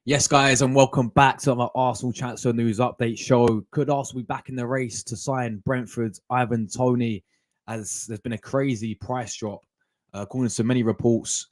Yes, guys, and welcome back to our Arsenal transfer news update show. Could Arsenal be back in the race to sign Brentford's Ivan Toney? As there's been a crazy price drop, according to many reports.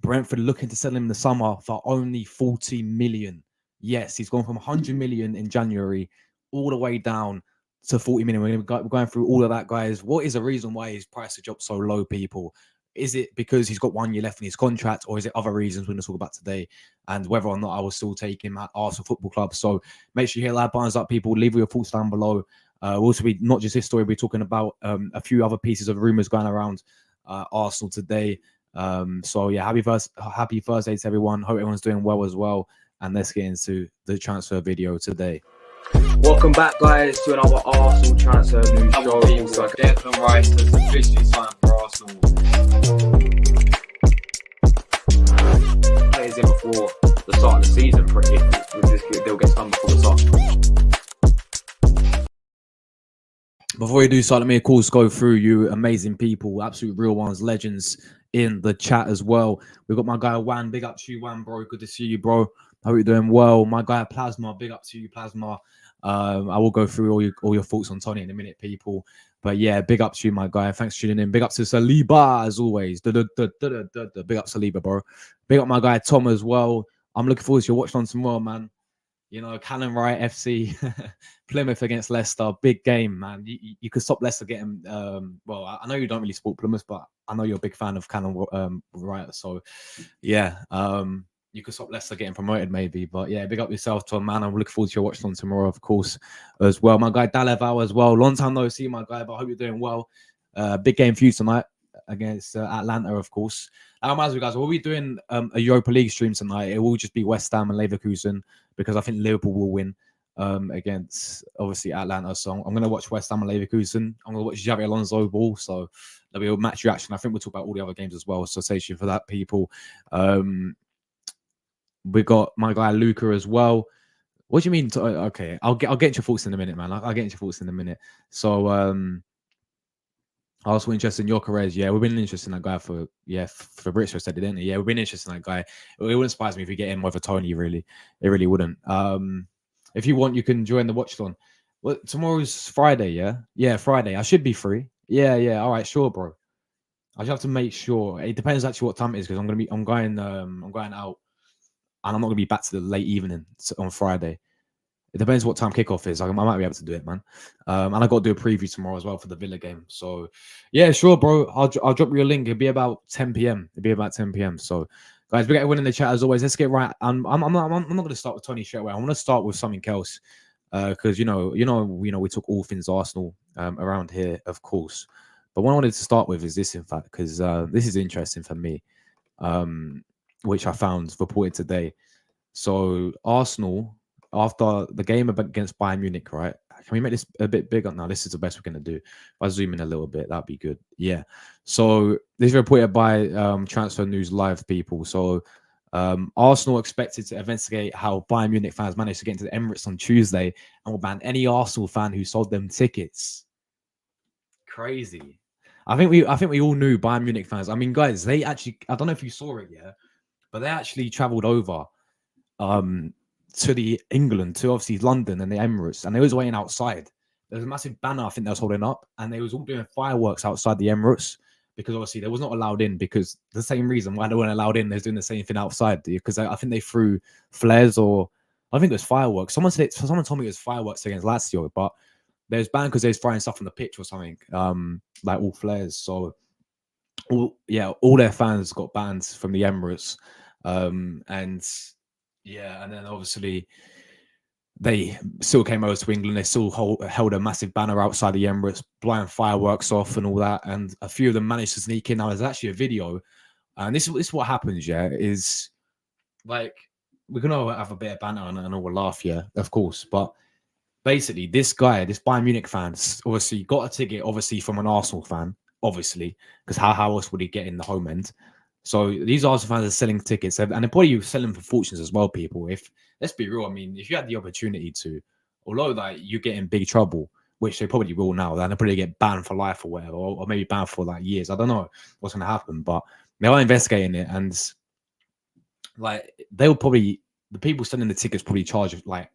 Brentford looking to sell him in the summer for only 40 million. Yes, he's gone from 100 million in January all the way down to 40 million. We're going through all of that, guys. What is the reason why his price has dropped so low, people? Is it because he's got 1 year left in his contract, or is it other reasons we're going to talk about today? And whether or not I will still take him at Arsenal Football Club. So make sure you hit that buttons up, people. Leave your thoughts down below. We'll also be not just this story, we're talking about a few other pieces of rumors going around Arsenal today. So yeah, happy Thursday to everyone. Hope everyone's doing well as well. And let's get into the transfer video today. Welcome back, guys, to another Arsenal transfer news show. Declan Rice has officially signed for Arsenal. Players in before the start of the season, if they'll get done before the start. Before we do start, let me of course go through you amazing people, absolute real ones, legends in the chat as well. We've got my guy Wan, big up to you, Wan, bro. Good to see you, bro. Hope you're doing well. My guy Plasma, big up to you, Plasma. I will go through all your thoughts on Toney in a minute, people. But yeah, big up to you, my guy. Thanks for tuning in. Big up to Saliba as always. Big up Saliba, bro. Big up my guy Tom as well. I'm looking forward to your watch on tomorrow, man. You know, Callum Wright FC, Plymouth against Leicester, big game, man. You could stop Leicester getting. Well, I know you don't really support Plymouth, but I know you're a big fan of Callum Wright. So, yeah, you could stop Leicester getting promoted, maybe. But yeah, big up yourself, Tom, man. I'm looking forward to your watch on tomorrow, of course, as well. My guy Daleval as well. Long time no see, my guy, but I hope you're doing well. Big game for you tonight against Atlanta, of course. That reminds me, guys, we'll be doing a Europa League stream tonight. It will just be West Ham and Leverkusen because I think Liverpool will win against, obviously, Atlanta. So I'm going to watch West Ham and Leverkusen. I'm going to watch Xavi Alonso ball. So there'll be a match reaction. I think we'll talk about all the other games as well. So stay tuned for that, people. We got my guy Luca as well. What do you mean? Okay, I'll get into your thoughts in a minute, man. I'll get into your thoughts in a minute. So also interested in Gyökeres. Yeah, we've been interested in that guy for Fabrizio said it, didn't he? Yeah, we've been interested in that guy. It wouldn't surprise me if we get him over Toney, really. It really wouldn't. If you want, you can join the watch-on. Well, tomorrow's Friday, yeah? Yeah, Friday. I should be free. Yeah. All right, sure, bro. I just have to make sure. It depends actually what time it is because I'm going out and I'm not gonna be back to the late evening on Friday. It depends what time kickoff is. I might be able to do it, man. And I got to do a preview tomorrow as well for the Villa game. So, yeah, sure, bro. I'll drop you a link. It'll be about 10 p.m. So, guys, we got everyone in the chat as always. Let's get right. I'm not going to start with Toney straight away. I'm going to start with something else because you know we talk all things Arsenal around here, of course. But what I wanted to start with is this, in fact, because this is interesting for me, which I found reported today. So Arsenal, after the game against Bayern Munich, right? Can we make this a bit bigger? Now, this is the best we're going to do. If I zoom in a little bit, that'd be good. Yeah. So this is reported by Transfer News Live, people. So Arsenal expected to investigate how Bayern Munich fans managed to get into the Emirates on Tuesday and will ban any Arsenal fan who sold them tickets. Crazy. I think we all knew Bayern Munich fans. I mean, guys, they actually, I don't know if you saw it yet, but they actually traveled over to the England, to obviously London and the Emirates, and they was waiting outside. There was a massive banner I think they was holding up, and they was all doing fireworks outside the Emirates because obviously they was not allowed in because the same reason why they weren't allowed in, they're doing the same thing outside because I think they threw flares or I think it was fireworks. Someone told me it was fireworks against Lazio, but there's banned because they was throwing stuff on the pitch or something, like all flares. So all their fans got banned from the Emirates, and then obviously they still came over to England. They still held a massive banner outside the Emirates, blowing fireworks off and all that. And a few of them managed to sneak in. Now, there's actually a video. And this is what happens, yeah, is like we can all have a bit of banter and all laugh, yeah, of course. But basically, this Bayern Munich fan, obviously got a ticket, obviously, from an Arsenal fan, obviously, because how else would he get in the home end? So these Arsenal fans are selling tickets, and they're probably selling for fortunes as well, people. Let's be real, I mean, if you had the opportunity to, although that you get in big trouble, which they probably will now, then they'll probably get banned for life or whatever, or maybe banned for like years. I don't know what's going to happen, but they are investigating it, and like they'll probably the people selling the tickets probably charge like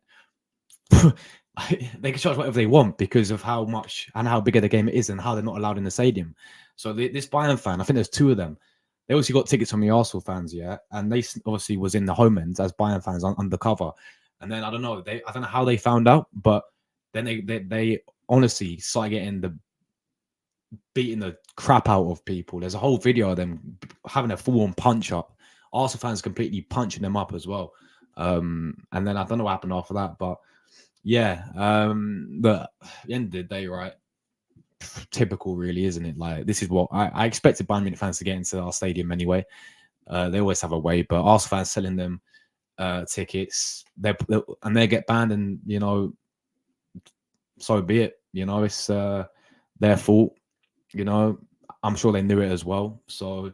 they can charge whatever they want because of how much and how big of the game it is and how they're not allowed in the stadium. So this Bayern fan, I think there's two of them. They obviously got tickets from the Arsenal fans, yeah, and they obviously was in the home end as Bayern fans undercover. And then I don't know how they found out, but then they honestly started getting beating the crap out of people. There's a whole video of them having a full-on punch up. Arsenal fans completely punching them up as well. And then I don't know what happened after that, but yeah, but at the end of the day, right? Typical, really, isn't it? Like, this is what I expected Bayern Munich fans to get into our stadium anyway. They always have a way, but Arsenal fans selling them tickets, they get banned, and so be it. It's their fault. I'm sure they knew it as well. So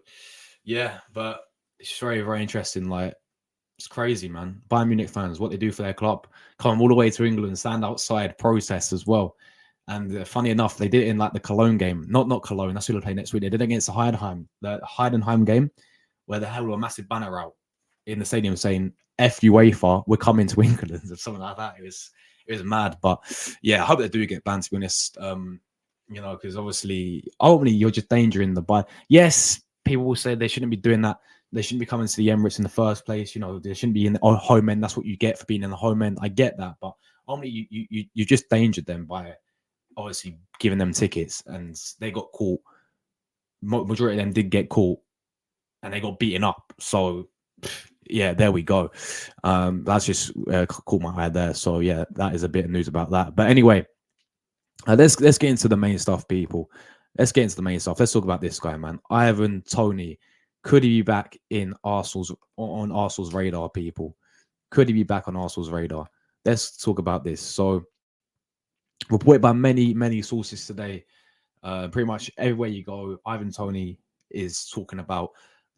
yeah, but it's very, very interesting. Like, it's crazy, man. Bayern Munich fans, what they do for their club, come all the way to England, stand outside, protest as well. And funny enough, they did it in like the Cologne game. Not Cologne, that's who they play next week. They did it against the Heidenheim game, where they held a massive banner out in the stadium saying "F UEFA, we're coming to England" or something like that. It was mad. But yeah, I hope they do get banned, to be honest. Because obviously, ultimately, you're just endangering the Bayern. Yes, people will say they shouldn't be doing that. They shouldn't be coming to the Emirates in the first place. They shouldn't be in the home end. That's what you get for being in the home end. I get that, but ultimately, you just endangered them by obviously giving them tickets, and they got caught. Majority of them did get caught, and they got beaten up. So yeah, there we go. That's just caught my eye there. So yeah, that is a bit of news about that. But anyway, let's get into the main stuff, people. Let's get into the main stuff. Let's talk about this guy, man. Ivan Toney. Could he be back on Arsenal's radar, people? Could he be back on Arsenal's radar? Let's talk about this. So, reported by many sources today, pretty much everywhere you go, Ivan Toney is talking about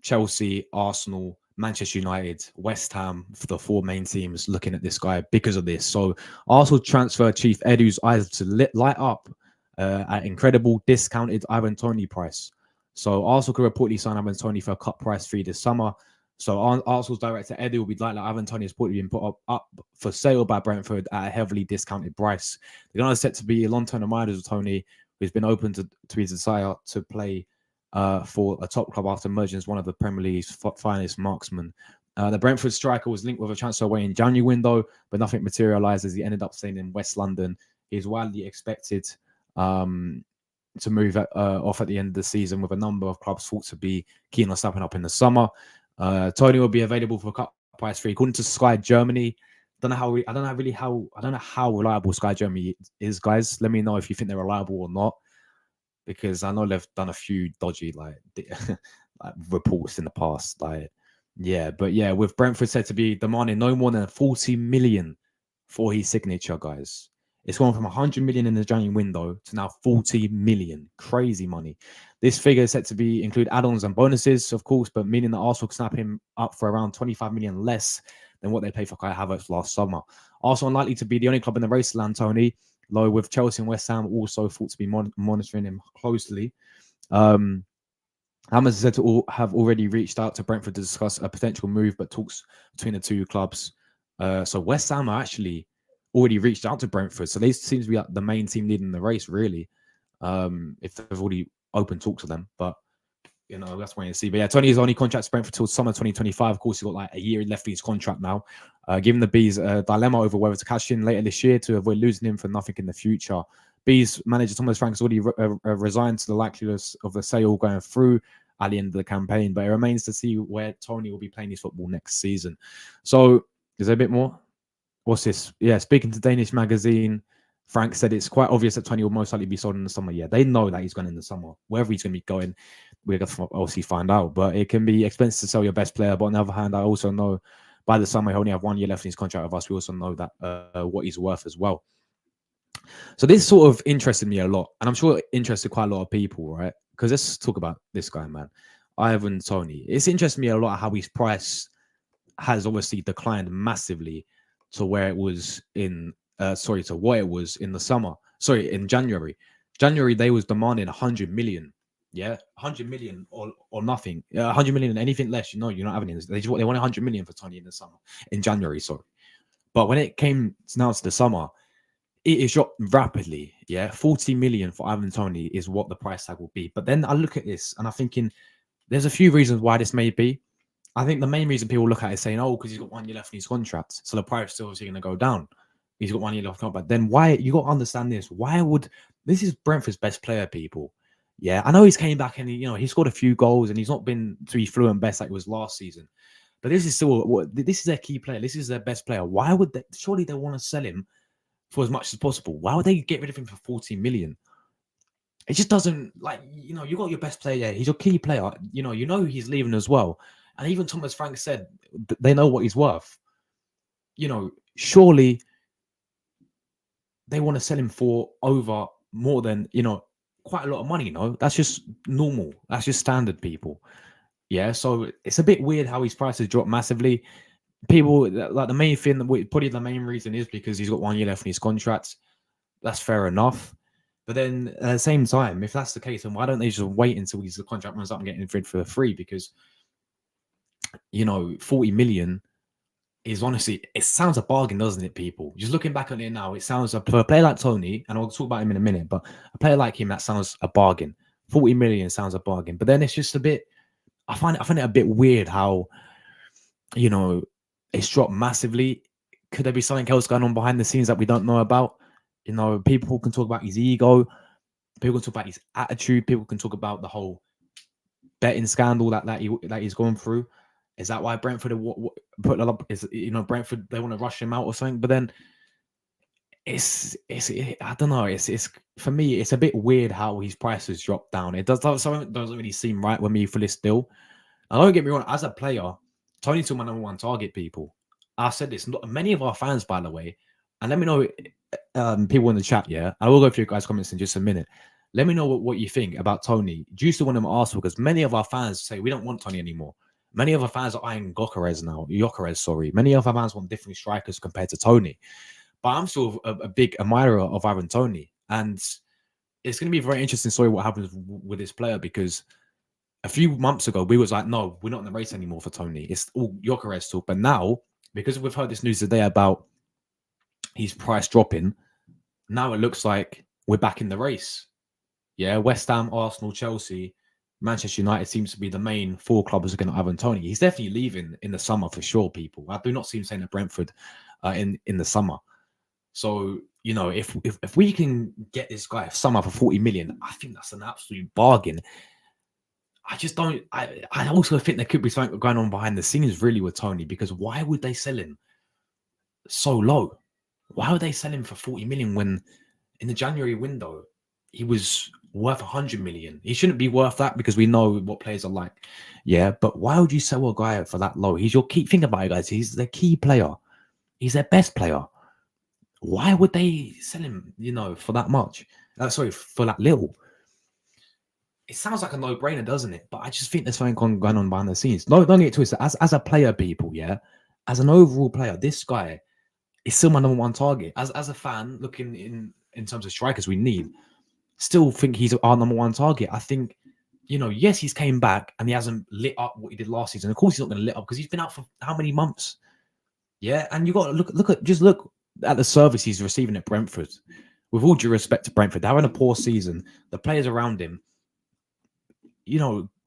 Chelsea, Arsenal, Manchester United, West Ham, for the four main teams looking at this guy because of this. So, Arsenal transfer chief Edu's eyes to light up at incredible discounted Ivan Toney price. So Arsenal could reportedly sign Ivan Toney for a cut price fee this summer. So Arsenal's director Edu will be like Ivan Toney has reportedly been put up for sale by Brentford at a heavily discounted price. They're going to set to be long-term reminders of Toney, who's been open to his desire to play for a top club after emerging as one of the Premier League's finest marksmen. The Brentford striker was linked with a transfer away in January window, but nothing materialised as he ended up staying in West London. He is widely expected to move off at the end of the season, with a number of clubs thought to be keen on snapping up in the summer. Toney will be available for a cut price fee, according to Sky Germany. I don't know how reliable Sky Germany is, guys. Let me know if you think they're reliable or not, because I know they've done a few dodgy like reports in the past. With Brentford said to be demanding no more than 40 million for his signature, guys. It's gone from 100 million in the January window to now 40 million. Crazy money. This figure is set to include add-ons and bonuses, of course, but meaning that Arsenal can snap him up for around 25 million less than what they paid for Kai Havertz last summer. Arsenal unlikely to be the only club in the race to land Toney, though with Chelsea and West Ham also thought to be monitoring him closely. Hammers is said to have already reached out to Brentford to discuss a potential move, but talks between the two clubs. So West Ham are actually already reached out to Brentford, so they seem to be the main team leading the race, really. If they've already opened talk to them, but that's waiting to see. But yeah, Toney is only contract to Brentford till summer 2025. Of course, he's got like a year left in his contract now. Giving the Bees a dilemma over whether to cash in later this year to avoid losing him for nothing in the future. Bees manager Thomas Frank has already resigned to the likelihood of the sale going through at the end of the campaign, but it remains to see where Toney will be playing his football next season. So, is there a bit more? What's this? Yeah, speaking to Danish magazine, Frank said it's quite obvious that Toney will most likely be sold in the summer. Yeah, they know that he's going in the summer. Wherever he's going to be going, we're going to obviously find out. But it can be expensive to sell your best player. But on the other hand, I also know by the summer, he only have 1 year left in his contract with us. We also know that what he's worth as well. So this sort of interested me a lot. And I'm sure it interested quite a lot of people, right? Because let's talk about this guy, man. Ivan Toney. It's interested me a lot how his price has obviously declined massively to where it was in in the summer. In January. January, they was demanding 100 million Yeah, 100 million or nothing. 100 million, anything less, you're not having it. They want 100 million for Toney in the summer, in January, sorry. But when it came now to the summer, it is dropped rapidly. Yeah, 40 million for Ivan Toney is what the price tag will be. But then I look at this and I'm thinking there's a few reasons why this may be. I think the main reason people look at it is saying, oh, because he's got 1 year left in his contract, so the price is still obviously going to go down. He's got 1 year left, but then why? You got to understand this. Why would this is Brentford's best player, people? Yeah, I know he's came back and he scored a few goals and he's not been to be fluent best like it was last season. But this is still this is their key player. This is their best player. Why would they? Surely they want to sell him for as much as possible. Why would they get rid of him for 40 million? It just doesn't you got your best player there. He's your key player. You know he's leaving as well. And even Thomas Frank said they know what he's worth. Surely they want to sell him for over more than, quite a lot of money, That's just normal. That's just standard, people. Yeah, so it's a bit weird how his prices dropped massively. People, like the main thing, probably the main reason is because he's got 1 year left in his contract. That's fair enough. But then at the same time, if that's the case, then why don't they just wait until the contract runs up and get him for free? Because 40 million is honestly, it sounds a bargain, doesn't it, people? Just looking back on it now, it sounds for a player like Toney, and I'll talk about him in a minute, but a player like him, that sounds a bargain. 40 million sounds a bargain. But then it's just a bit, I find it a bit weird how, it's dropped massively. Could there be something else going on behind the scenes that we don't know about? People can talk about his ego. People can talk about his attitude. People can talk about the whole betting scandal that he's going through. Is that why Brentford put a lot? Brentford, they want to rush him out or something? But then I don't know. It's for me, it's a bit weird how his prices dropped down. It doesn't really seem right when me for this deal. Now, don't get me wrong. As a player, Toney's still my number one target, people. I've said this. Many of our fans, by the way, and let me know, people in the chat, yeah? I will go through your guys' comments in just a minute. Let me know what you think about Toney. Do you still want him at Arsenal? Because many of our fans say we don't want Toney anymore. Many of our fans are eyeing Gyökeres, sorry. Many of our fans want different strikers compared to Toney. But I'm still a big admirer of Ivan Toney. And it's going to be a very interesting story what happens with this player, because a few months ago, we was like, no, we're not in the race anymore for Toney. It's all Gyökeres talk. But now, because we've heard this news today about his price dropping, now it looks like we're back in the race. Yeah, West Ham, Arsenal, Chelsea, Manchester United seems to be the main four clubs going to have Toney. He's definitely leaving in the summer for sure, people. I do not see him staying at Brentford in the summer. So, if we can get this guy summer for 40 million, I think that's an absolute bargain. I just don't. I also think there could be something going on behind the scenes, really, with Toney, because why would they sell him so low? Why would they sell him for 40 million when in the January window he was worth 100 million? He shouldn't be worth that, because we know what players are like. Yeah, but why would you sell a guy for that low? He's your key. Think about it, guys. He's their key player. He's their best player. Why would they sell him, for that much? For that little. It sounds like a no-brainer, doesn't it? But I just think there's something going on behind the scenes. No, don't get it twisted. As a player, people, yeah, as an overall player, this guy is still my number one target. As a fan, looking in terms of strikers we need, still think he's our number one target. I think, yes, he's came back and he hasn't lit up what he did last season. Of course, he's not going to lit up because he's been out for how many months? Yeah, and you got to look at the service he's receiving at Brentford. With all due respect to Brentford, they're having a poor season. The players around him,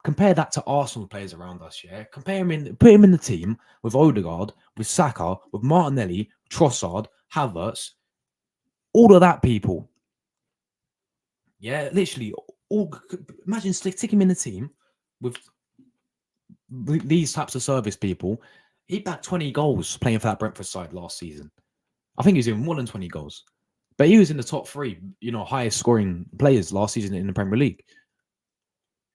compare that to Arsenal players around us. Yeah, put him in the team with Odegaard, with Saka, with Martinelli, Trossard, Havertz, all of that, people. Yeah, literally, imagine stick him in the team with these types of service people. He backed 20 goals playing for that Brentford side last season. I think he was even more than 20 goals. But he was in the top three, highest scoring players last season in the Premier League.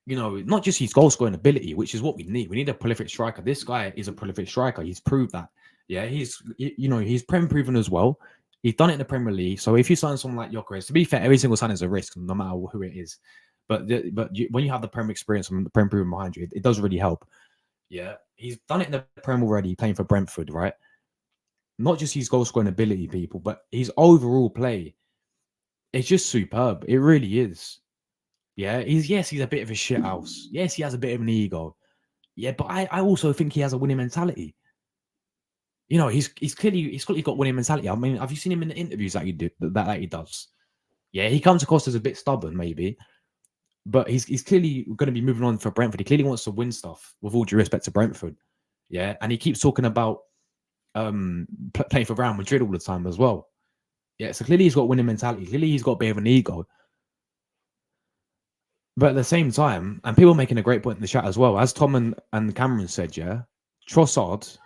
Not just his goal scoring ability, which is what we need. We need a prolific striker. This guy is a prolific striker. He's proved that. Yeah, he's Prem proven as well. He's done it in the Premier League. So if you sign someone like Gyökeres, to be fair, every single sign is a risk, no matter who it is. But when you have the Prem experience and the Prem proven behind you, it does really help. Yeah, he's done it in the Prem already, playing for Brentford, right? Not just his goal scoring ability, people, but his overall play. It's just superb. It really is. Yeah, he's a bit of a shit house. Yes, he has a bit of an ego. Yeah, but I also think he has a winning mentality. You know, he's clearly got winning mentality. I mean, have you seen him in the interviews that he does? Yeah, he comes across as a bit stubborn, maybe, but he's clearly going to be moving on for Brentford. He clearly wants to win stuff. With all due respect to Brentford, yeah, and he keeps talking about playing for Real Madrid all the time as well. Yeah, so clearly he's got winning mentality. Clearly he's got a bit of an ego. But at the same time, and people making a great point in the chat as well, as Tom and Cameron said, yeah, Trossard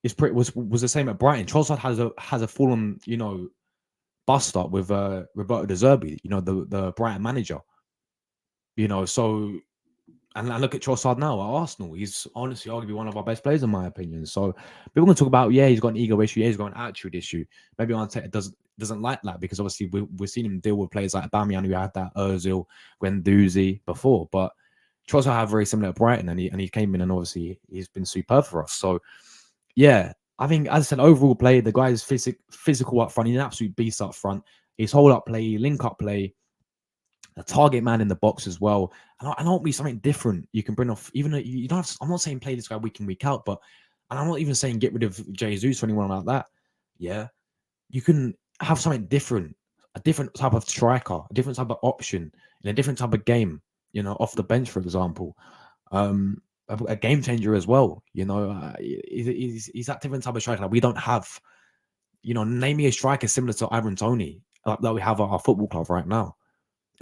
was the same at Brighton. Trossard has a full on, you know, bust up with Roberto De Zerbi, you know, the Brighton manager. You know, so and look at Trossard now at Arsenal. He's honestly arguably one of our best players in my opinion. So people can talk about, yeah, he's got an ego issue, yeah, he's got an attitude issue. Maybe Arteta doesn't like that because obviously we've seen him deal with players like Aubameyang who had that Ozil, Guendouzi before. But Trossard had very similar at Brighton, and he came in and obviously he's been superb for us. So yeah, I think as I said, overall play, the guy is physical up front. He's an absolute beast up front. His hold up play, link up play, a target man in the box as well. And I want be something different you can bring off, even though you don't have, I'm not saying play this guy week in, week out, but and I'm not even saying get rid of Jesus or anyone like that. Yeah. You can have something different, a different type of striker, a different type of option in a different type of game, you know, off the bench, for example. A game changer as well, you know. He's that different type of striker that we don't have. You know, name me a striker similar to Ivan Toney that we have at our football club right now,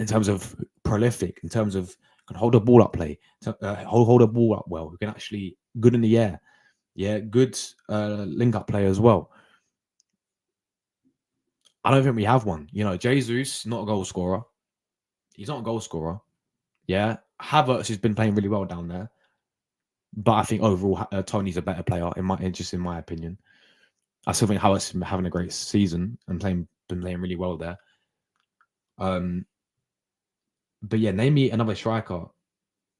in terms of prolific, in terms of can hold the ball up, play, hold the ball up well. We can actually good in the air, yeah, good link up play as well. I don't think we have one. You know, Jesus, not a goal scorer. He's not a goal scorer. Yeah, Havertz has been playing really well down there. But I think overall, Toney's a better player in my opinion. I still think Havertz has been having a great season and been playing really well there. But yeah, name me another striker,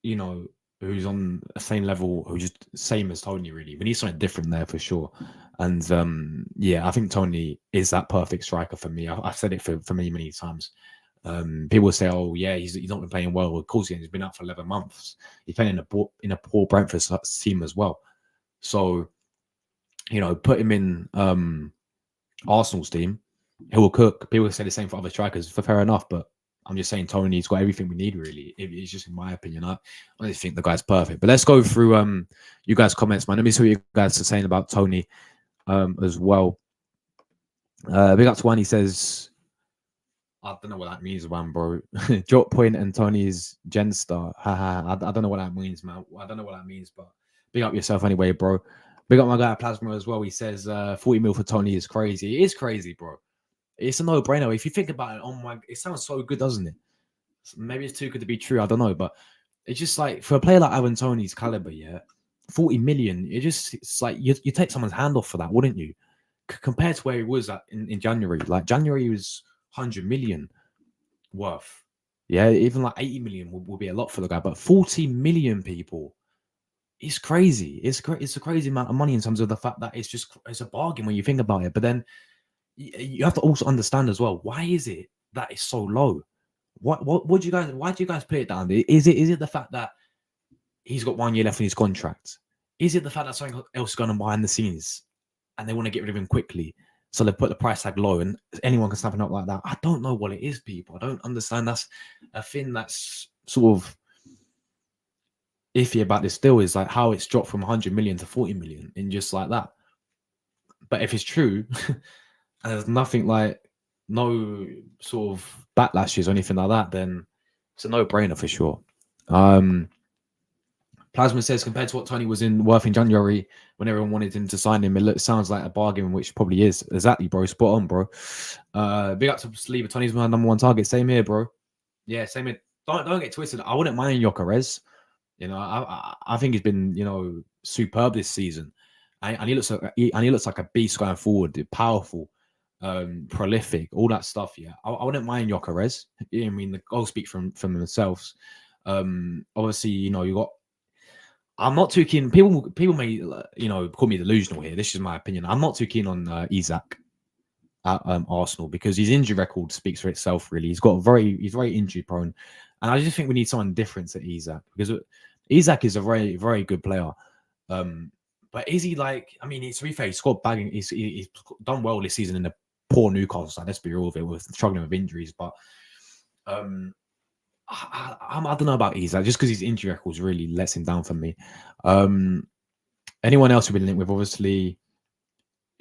you know, who's on the same level, who's just same as Toney. Really, we need something different there for sure. And yeah, I think Toney is that perfect striker for me. I've said it for many times. People say, "Oh, yeah, he's not been playing well." Of course, he's been out for 11 months. He's playing in a poor Brentford team as well. So, you know, put him in Arsenal's team, he will cook. People say the same for other strikers. Fair enough, but I'm just saying Toney's got everything we need. Really, it's just in my opinion. I just think the guy's perfect. But let's go through you guys' comments, man. Let me see what you guys are saying about Toney as well. Big up to one. He says, I don't know what that means, man, bro. Drop point and Toney's Gen Star. Haha. I don't know what that means, man. I don't know what that means, but big up yourself anyway, bro. Big up my guy Plasma as well. He says 40 mil for Toney is crazy. It is crazy, bro. It's a no-brainer. If you think about it, oh my, it sounds so good, doesn't it? Maybe it's too good to be true. I don't know, but it's just like for a player like Ivan Toney's caliber, yeah, 40 million. It's like you take someone's hand off for that, wouldn't you? Compared to where he was at in January, like January was 100 million worth. Yeah, even like 80 million will be a lot for the guy, but 40 million people, it's crazy. It's a crazy amount of money in terms of the fact that it's a bargain when you think about it. But then you have to also understand as well, why is it that it's so low? Why do you guys put it down? Is it the fact that he's got 1 year left in his contract? Is it the fact that something else is going on behind the scenes and they want to get rid of him quickly? So they put the price tag low and anyone can snap it up like that. I don't know what it is, people. I don't understand. That's a thing that's sort of iffy about this deal, is like how it's dropped from 100 million to 40 million in just like that. But if it's true, and there's nothing like no sort of backlashes or anything like that, then it's a no-brainer for sure. Plasma says, compared to what Toney was worth in January when everyone wanted him to sign him, it sounds like a bargain, which probably is. Exactly, bro. Spot on, bro. Big up to Sleeper. Toney's my number one target. Same here, bro. Yeah, same here. Don't get twisted. I wouldn't mind Gyökeres. You know, I think he's been, you know, superb this season, and he looks like a beast going forward. Powerful, prolific, all that stuff. Yeah, I wouldn't mind Gyökeres. I mean, the goals speak from themselves. Obviously, you know, you got. I'm not too keen. People may, you know, call me delusional here. This is my opinion. I'm not too keen on Isak at Arsenal because his injury record speaks for itself. Really, he's very injury prone. And I just think we need someone different to Isak, because Isak is a very, very good player. But is he like? I mean, to be fair, he scored bagging. He's done well this season in the poor Newcastle side. Let's be real with it. We're struggling with injuries, but I don't know about Isak, just because his injury records really lets him down for me. Anyone else we've been linked with? Obviously,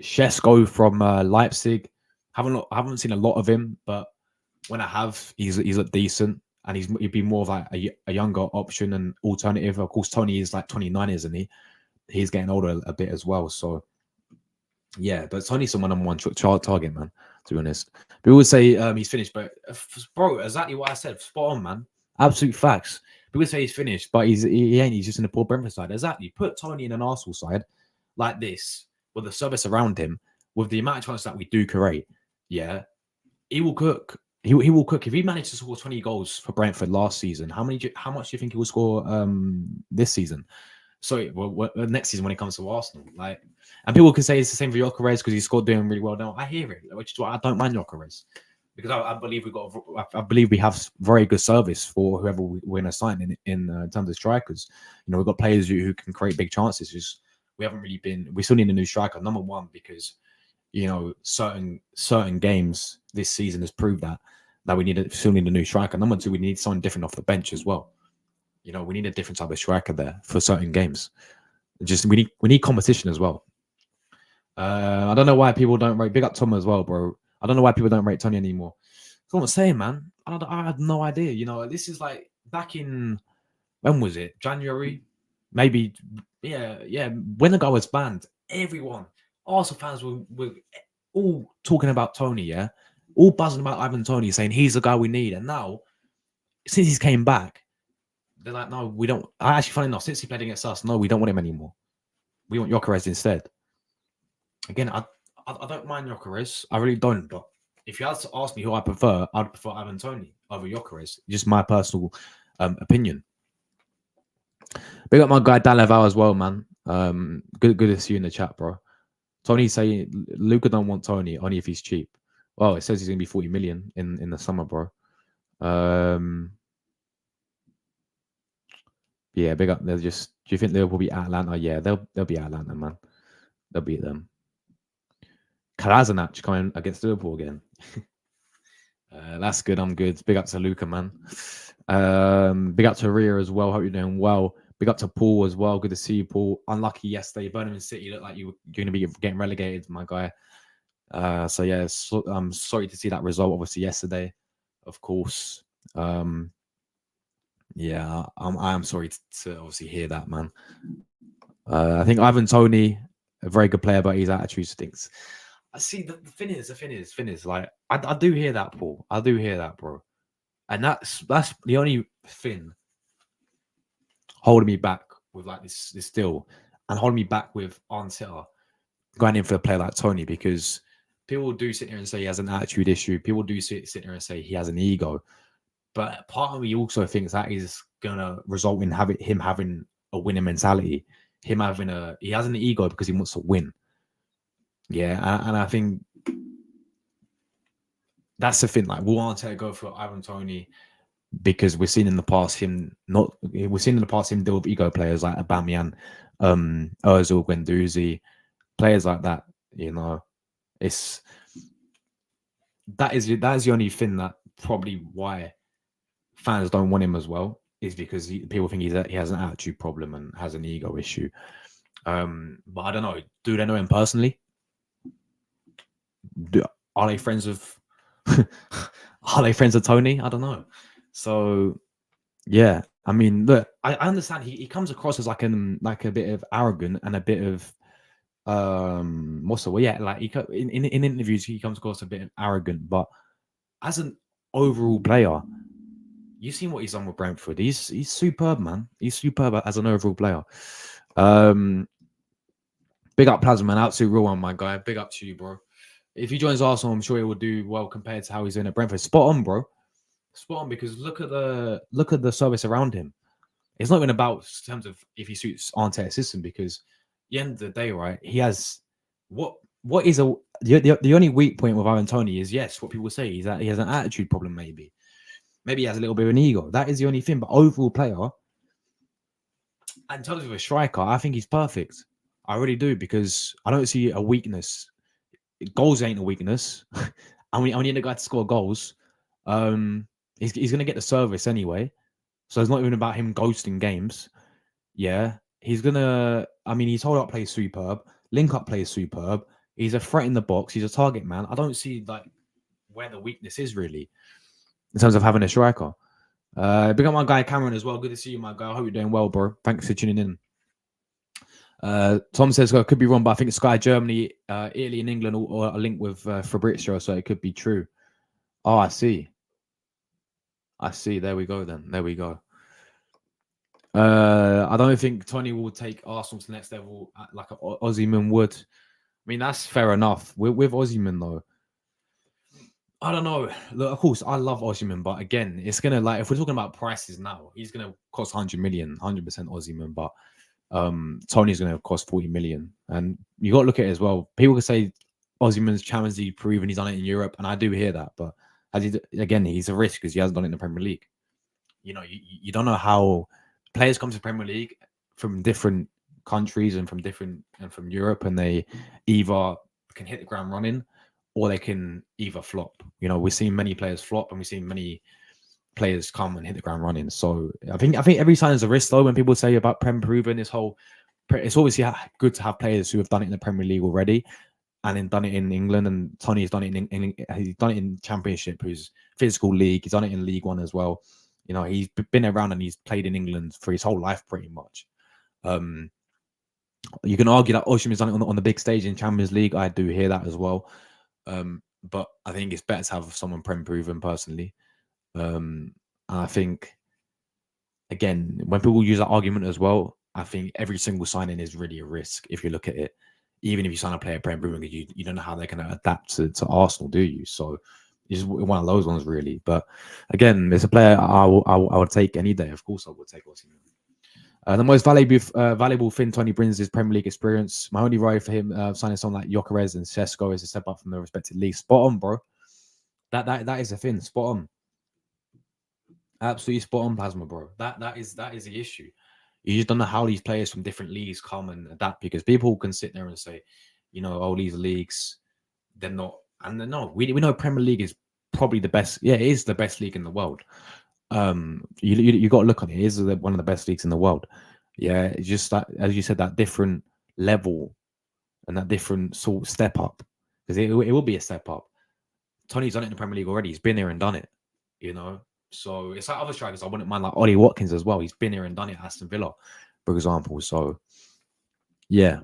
Shesko from Leipzig. Haven't seen a lot of him, but when I have, he's looked decent, and he'd be more of like a younger option and alternative. Of course, Toney is like 29, isn't he? He's getting older a bit as well. So yeah, but Toney's my number one target, man. To be honest, people would say he's finished, but bro, exactly what I said, spot on, man. Absolute facts. People say he's finished, but he ain't. He's just in the poor Brentford side. Exactly. Put Toney in an Arsenal side like this, with the service around him, with the amount of chances that we do create. Yeah, he will cook. He will cook. If he managed to score 20 goals for Brentford last season, how much do you think he will score this season? Sorry, well, next season when it comes to Arsenal, like, and people can say it's the same for Gyökeres because he scored doing really well. No, I hear it, which is why I don't mind Gyökeres, because I believe we have very good service for whoever we're going to sign in terms of strikers. You know, we've got players who can create big chances. Just we haven't really been. We still need a new striker. Number one, because you know certain games this season has proved that we still need a new striker. Number two, we need someone different off the bench as well. You know, we need a different type of striker there for certain games. Just we need competition as well. I don't know why people don't rate. Big up Tom as well, bro. I don't know why people don't rate Toney anymore. That's what I'm saying, man. I had no idea. You know, this is like back in, when was it? January, maybe. Yeah. When the guy was banned, everyone, Arsenal fans were all talking about Toney. Yeah, all buzzing about Ivan Toney, saying he's the guy we need. And now, since he's came back, they're like, no, we don't. I actually find enough, since he played against us, no, we don't want him anymore. We want Gyökeres instead. Again, I don't mind Gyökeres. I really don't. But if you had to ask me who I prefer, I'd prefer Ivan Toney over Gyökeres. Just my personal opinion. Big up my guy Dan Laval as well, man. Good to see you in the chat, bro. Tony saying Luca don't want Toney only if he's cheap. Well, it says he's gonna be 40 million in the summer, bro. Yeah, big up. Do you think they'll be Atlanta? Yeah, they'll be Atlanta, man. They'll beat them. Kolasinac coming against Liverpool again. That's good. I'm good. Big up to Luca, man. Big up to Ria as well. Hope you're doing well. Big up to Paul as well. Good to see you, Paul. Unlucky yesterday. Birmingham City looked like you're going to be getting relegated, my guy. So yeah, I'm sorry to see that result. Obviously yesterday, of course. Yeah, I am sorry to obviously hear that, man. I think Ivan Toney, a very good player, but his attitude stinks. I see the thing is, like, I do hear that, Paul. I do hear that, bro. And that's the only thing holding me back with like this deal, and holding me back with Arteta going in for a player like Toney, because people do sit here and say he has an attitude issue. People do sit here and say he has an ego. But part of me also thinks that is gonna result in him having a winning mentality. He has an ego because he wants to win. Yeah, and I think that's the thing. Like, will Arteta go for Ivan Toney because we've seen in the past him deal with ego players like Aubameyang, Ozil, Guendouzi, players like that. You know, that is the only thing that probably why fans don't want him as well, is because people think he has an attitude problem and has an ego issue. But I don't know. Do they know him personally? Are they friends with Toney? I don't know. So yeah, I mean, look, I understand he comes across as like a bit of arrogant and a bit of what's the word? Yeah, like in interviews he comes across a bit of arrogant, but as an overall player, you've seen what he's done with Brentford. He's superb, man. He's superb as an overall player. Big up Plasma, man. Absolute real one, my guy. Big up to you, bro. If he joins Arsenal, I'm sure he will do well compared to how he's doing at Brentford. Spot on, bro. Spot on, because look at the service around him. It's not even about in terms of if he suits Arteta's system, because at the end of the day, right? He has what is the only weak point with Ivan Toney is, yes, what people say is that he has an attitude problem, maybe. Maybe he has a little bit of an ego. That is the only thing. But overall player, in terms of a striker, I think he's perfect. I really do, because I don't see a weakness. Goals ain't a weakness. and we need a guy to score goals. He's gonna get the service anyway. So it's not even about him ghosting games. Yeah. He's gonna, I mean, his hold up play is superb, link up play is superb. He's a threat in the box, he's a target man. I don't see like where the weakness is really in terms of having a striker. Big up my guy Cameron as well. Good to see you, my guy. I hope you're doing well, bro. Thanks for tuning in. Tom says I could be wrong, but I think Sky Germany, Italy, and England all are linked with Fabrizio, so it could be true. Oh, I see. There we go. Then there we go. I don't think Toney will take Arsenal to the next level like Osimhen would. I mean, that's fair enough. With Osimhen though, I don't know. Look, of course, I love Osimhen, but again, it's gonna, like, if we're talking about prices now, he's gonna cost 100 million, 100% Osimhen, but Tony's gonna cost 40 million. And you got to look at it as well. People can say Osimhen's Champions League proven he's done it in Europe, and I do hear that, but again, he's a risk because he hasn't done it in the Premier League. You know, you don't know how players come to the Premier League from different countries and from Europe, and they either can hit the ground running or they can either flop. You know, we've seen many players flop, and we've seen many players come and hit the ground running. So I think every sign is a risk though. When people say about Prem proven, it's obviously good to have players who have done it in the Premier League already, and then done it in England. And Tony's done it he's done it in Championship, who's physical league. He's done it in League One as well. You know, he's been around and he's played in England for his whole life pretty much. You can argue that Osimhen's done it on the big stage in Champions League. I do hear that as well. But I think it's better to have someone Prem proven personally. And I think, again, when people use that argument as well, I think every single signing is really a risk if you look at it. Even if you sign a player Prem proven, you don't know how they're going to adapt to Arsenal, do you? So it's one of those ones, really. But again, it's a player I would take any day. Of course, I would take Osimhen. The most valuable thing Toney brings is Premier League experience. My only worry for him signing someone like Gyökeres and Sesko is a step up from their respective leagues. Spot on, bro. That is the thing. Spot on. Absolutely spot on, Plasma, bro. That is the issue. You just don't know how these players from different leagues come and adapt, because people can sit there and say, you know, oh, these leagues, they're not. And no, we know Premier League is probably the best. Yeah, it is the best league in the world. You got to look on it. It is one of the best leagues in the world. Yeah, it's just that, as you said, that different level and that different sort of step up, because it will be a step up. Tony's done it in the Premier League already. He's been there and done it, you know. So it's like other strikers I wouldn't mind, like Ollie Watkins as well. He's been here and done it at Aston Villa, for example. So yeah.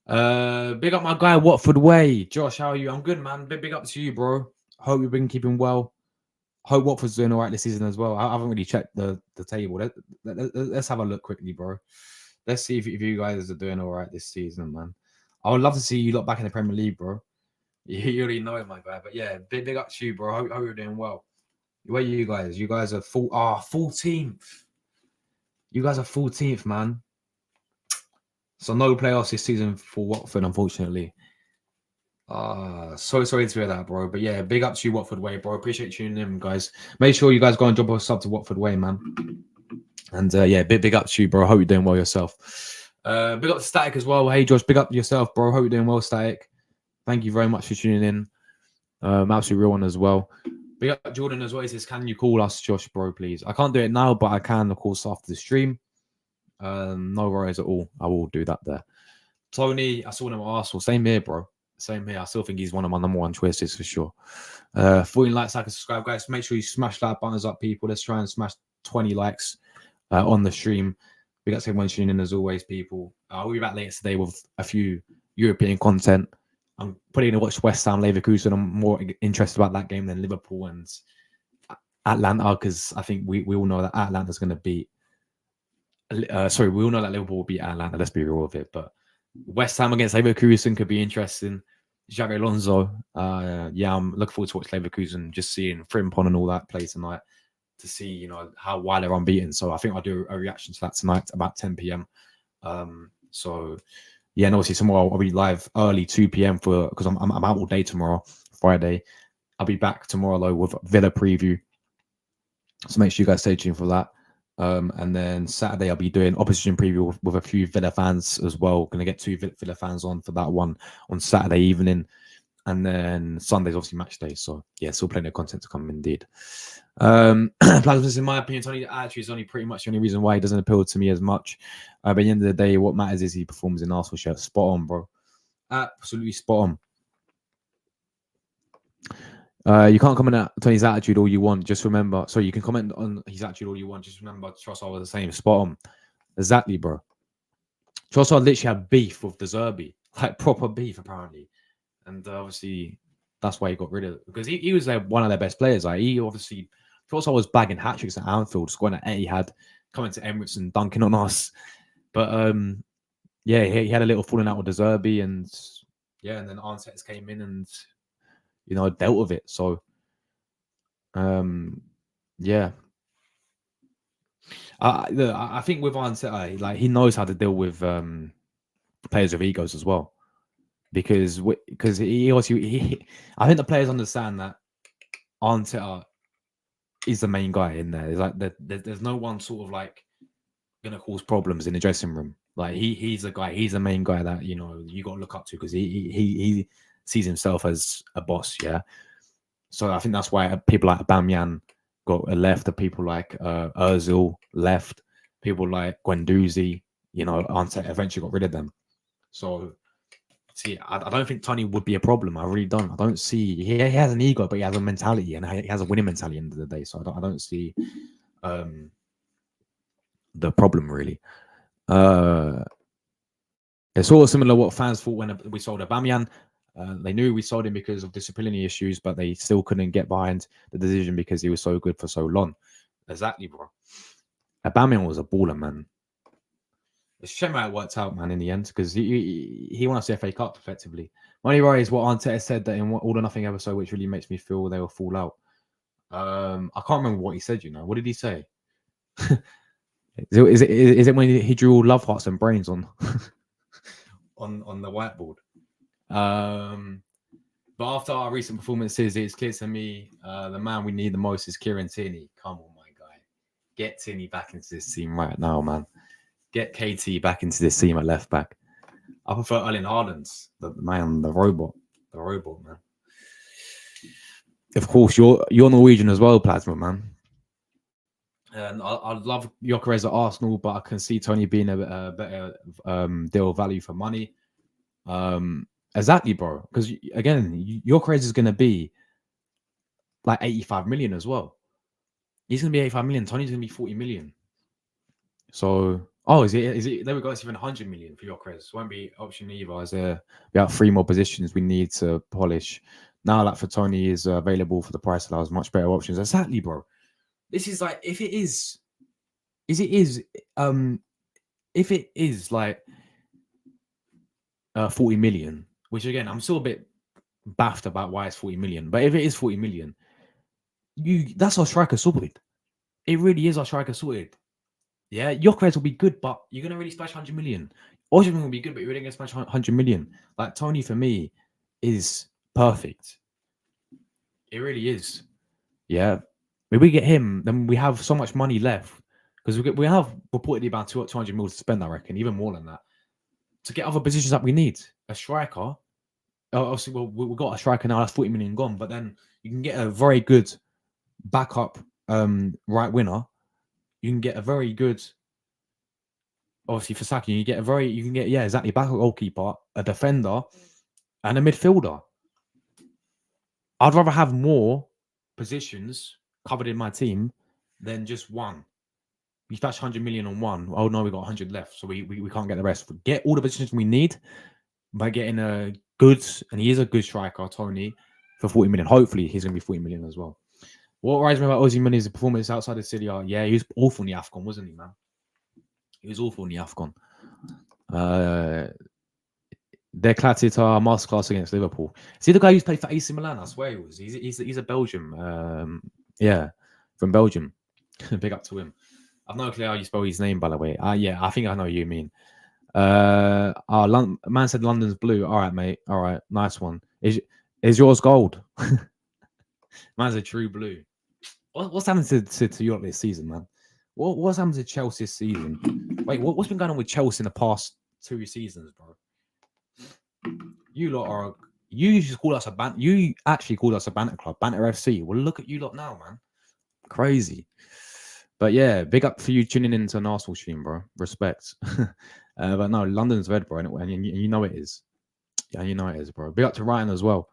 Big up my guy Watford Way. Josh, how are you? I'm good, man. Big up to you, bro. Hope you've been keeping well. Hope Watford's doing all right this season as well. I haven't really checked the table. Let's have a look quickly, bro. Let's see if you guys are doing all right this season, man. I would love to see you lot back in the Premier League, bro. You already know it, my guy. But yeah, big up to you, bro. Hope you're doing well. Where are you guys? You guys are 14th. You guys are 14th, man. So no playoffs this season for Watford, unfortunately. So sorry to hear that, bro. But yeah, big up to you, Watford Way, bro. Appreciate tuning in, guys. Make sure you guys go and drop a sub to Watford Way, man. And yeah, big up to you, bro. Hope you're doing well yourself. Big up to Static as well. Hey, Josh, big up yourself, bro. Hope you're doing well, Static. Thank you very much for tuning in. Absolutely real one as well. Big up Jordan as well. He says, can you call us, Josh, bro, please? I can't do it now, but I can, of course, after the stream. No worries at all. I will do that there. Toney, I saw him at Arsenal. Same here, bro. Same here. I still think he's one of my number one choices for sure. 14 likes, like and subscribe, guys. Make sure you smash that buttons up, people. Let's try and smash 20 likes on the stream. We got everyone tuning in as always, people. We'll be back later today with a few European content. I'm probably going to watch West Ham Leverkusen. I'm more interested about that game than Liverpool and Atlanta, because I think we all know that Atlanta's going to beat. We all know that Liverpool will beat Atlanta. Let's be real with it. But West Ham against Leverkusen could be interesting. Xabi Alonso. Yeah, I'm looking forward to watch Leverkusen, just seeing Frimpong and all that play tonight to see, you know, why they're unbeaten. So I think I'll do a reaction to that tonight about 10 p.m. So yeah, and obviously tomorrow I'll be live early 2 p.m. because I'm out all day tomorrow, Friday. I'll be back tomorrow though with Villa preview So make sure you guys stay tuned for that. And then Saturday I'll be doing opposition preview with a few Villa fans as well. Going to get 2 Villa fans on for that one on Saturday evening, and then Sunday's obviously match day. So yeah, still plenty of content to come indeed. Plasmas, in my opinion, Toney attitude is only pretty much the only reason why he doesn't appeal to me as much. But at the end of the day, what matters is he performs in Arsenal shirt. Spot on, bro. Absolutely spot on. You can't comment on Toney's attitude all you want. Just remember, so you can comment on his attitude all you want. Just remember, Trossard was the same. Spot on. Exactly, bro. Trossard literally had beef with De Zerbi, like proper beef, apparently. And obviously, that's why he got rid of it. Because he was one of their best players. Like, he obviously, Trossard was bagging hat tricks at Anfield, scoring at Etihad, coming to Emirates and dunking on us. But yeah, he had a little falling out with De Zerbi, and yeah, and then Arteta came in and dealt with it. So, yeah. I think with Arteta, like, he knows how to deal with players with egos as well, because he also I think the players understand that Arteta is the main guy in there. It's like there's no one sort of like gonna cause problems in the dressing room. Like he's the guy. He's the main guy that you got to look up to, because he sees himself as a boss. Yeah. So I think that's why people like Aubameyang got left. The people like Ozil left. People like Guendouzi, Arteta eventually got rid of them. So see, I don't think Toney would be a problem. I really don't. I don't see. He has an ego, but he has a mentality, and he has a winning mentality at the end of the day. So I don't see the problem really. It's sort of similar to what fans thought when we sold Aubameyang. They knew we sold him because of disciplinary issues, but they still couldn't get behind the decision because he was so good for so long. Exactly, bro. Aubameyang was a baller, man. It's a shame how it worked out, man, in the end, because he won us the FA Cup, effectively. My only worry is what Arteta said, that in All or Nothing episode, which really makes me feel they will fall out. I can't remember what he said, What did he say? Is it when he drew all love hearts and brains on on the whiteboard? But after our recent performances, it's clear to me the man we need the most is Kieran Tierney. Come on, my guy. Get Tierney back into this team right now, man. Get KT back into this team at left back. I prefer Erling Haaland, the robot, man. Of course, you're Norwegian as well, Plasma, man. And I love Gyökeres at Arsenal, but I can see Toney being a better deal of value for money. Exactly, bro. Because again, Gyökeres is going to be like 85 million as well. He's going to be 85 million. Toney's going to be 40 million. So, is it? There we go. It's even 100 million for Gyökeres. Won't be option either. As we have 3 more positions we need to polish. Now, like for Toney is available for the price allows much better options. Exactly, bro. This is like if it is like 40 million, which again I'm still a bit baffed about why it's 40 million. But if it is 40 million, that's our striker sorted. It really is our striker sorted. Yeah, Gyökeres will be good, but you're gonna really splash 100 million. Osimhen will be good, but you're really gonna splash 100 million. Like Toney for me is perfect. It really is. Yeah. If we get him, then we have so much money left, because we have reportedly about 200 mil to spend, I reckon, even more than that, to get other positions that we need. A striker, obviously, well, we've got a striker now, that's 40 million gone, but then you can get a very good backup right winger. You can get a very good, obviously for Saka, you can get exactly, backup goalkeeper, a defender, and a midfielder. I'd rather have more positions covered in my team than just one. We splash 100 million on one. Oh no, we got 100 left, so we can't get the rest. Get all the positions we need by getting a good, and he is a good striker, Toney, for 40 million. Hopefully, he's going to be 40 million as well. What worries me about Osimhen is the performance outside the city. Yeah, he was awful in the AFCON, wasn't he, man? He was awful in the AFCON. Declared our masterclass against Liverpool. See the guy who's played for AC Milan? I swear he was. He's a Belgian. Yeah, from Belgium. Big up to him. I've no clue how you spell his name, by the way. Yeah, I think I know what you mean. Man said London's blue. All right, mate. All right, nice one. Is yours gold? Man's a true blue. What's happened to Europe this season, man? What's happened to Chelsea this season? Wait, what's been going on with Chelsea in the past 2 seasons, bro? You lot are. You just called us a ban. You actually called us a banter club, banter FC. Well, look at you lot now, man. Crazy. But yeah, big up for you tuning into an Arsenal stream, bro. Respect. But no, London's red, bro, and you know it is. Yeah, you know it is, bro. Big up to Ryan as well.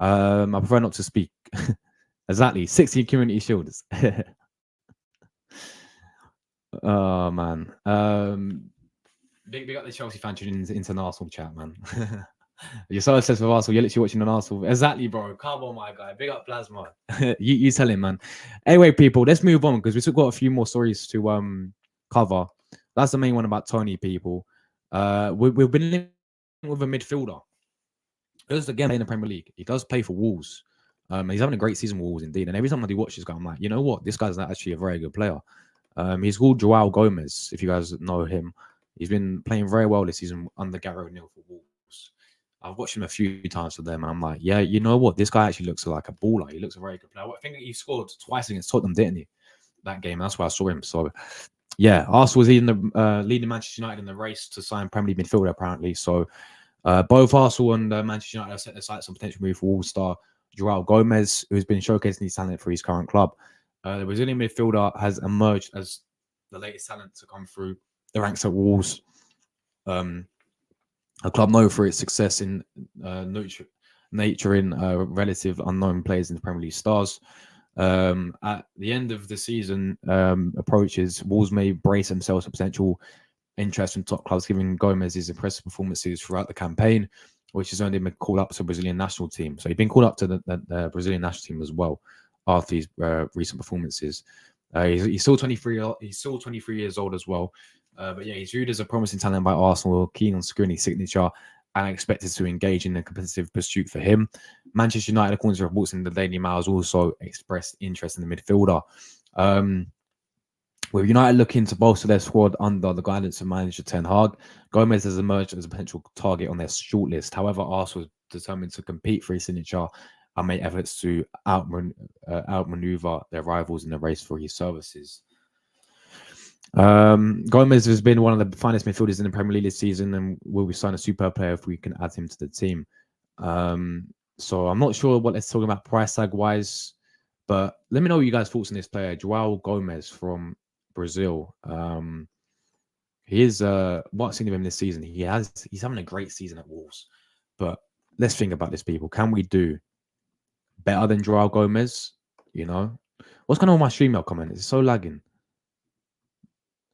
I prefer not to speak. Exactly. 16 community shields. Oh man. Big up the Chelsea fan tuning into an Arsenal chat, man. You're so obsessed with Arsenal. You're literally watching an Arsenal. Exactly, bro. Come on, my guy. Big up Plasma. you tell him, man. Anyway, people, let's move on because we've still got a few more stories to cover. That's the main one about Toney, people. We've been living with a midfielder. He does again play in the Premier League. He does play for Wolves. He's having a great season with Wolves indeed. And every time I do watch this guy, I'm like, you know what? This guy's actually a very good player. He's called Joao Gomez, if you guys know him. He's been playing very well this season under Gary O'Neill for Wolves. I've watched him a few times for them, and I'm like, yeah, you know what? This guy actually looks like a baller. He looks a very good player. I think he scored twice against Tottenham, didn't he? That game. That's why I saw him. So, yeah, Arsenal was leading Manchester United in the race to sign Premier League midfielder, apparently. So, both Arsenal and Manchester United have set their sights on potential move for All-Star Joao Gomez, who's been showcasing his talent for his current club. The Brazilian midfielder has emerged as the latest talent to come through the ranks at Wolves. A club known for its success in nurturing relative unknown players in the Premier League stars. At the end of the season approaches, Wolves may brace themselves for potential interest from top clubs, giving Gomez his impressive performances throughout the campaign, which has earned him a call up to the Brazilian national team. So he's been called up to the Brazilian national team as well after his recent performances. He's still 23. He's still 23 years old as well. But yeah, he's viewed as a promising talent by Arsenal, keen on securing his signature, and expected to engage in a competitive pursuit for him. Manchester United, according to reports in the Daily Mail, has also expressed interest in the midfielder. With United looking to bolster their squad under the guidance of manager Ten Hag, Gomez has emerged as a potential target on their shortlist. However, Arsenal is determined to compete for his signature and make efforts to outmaneuver their rivals in the race for his services. Gomez has been one of the finest midfielders in the Premier League this season and will be signed a superb player if we can add him to the team. So I'm not sure what they're talking about price tag wise, but let me know what you guys' thoughts on this player, Joao Gomez from Brazil. He is what I've seen of him this season. He's having a great season at Wolves. But let's think about this, people. Can we do better than Joao Gomez? You know, what's going on with my StreamYard comment? It's so lagging.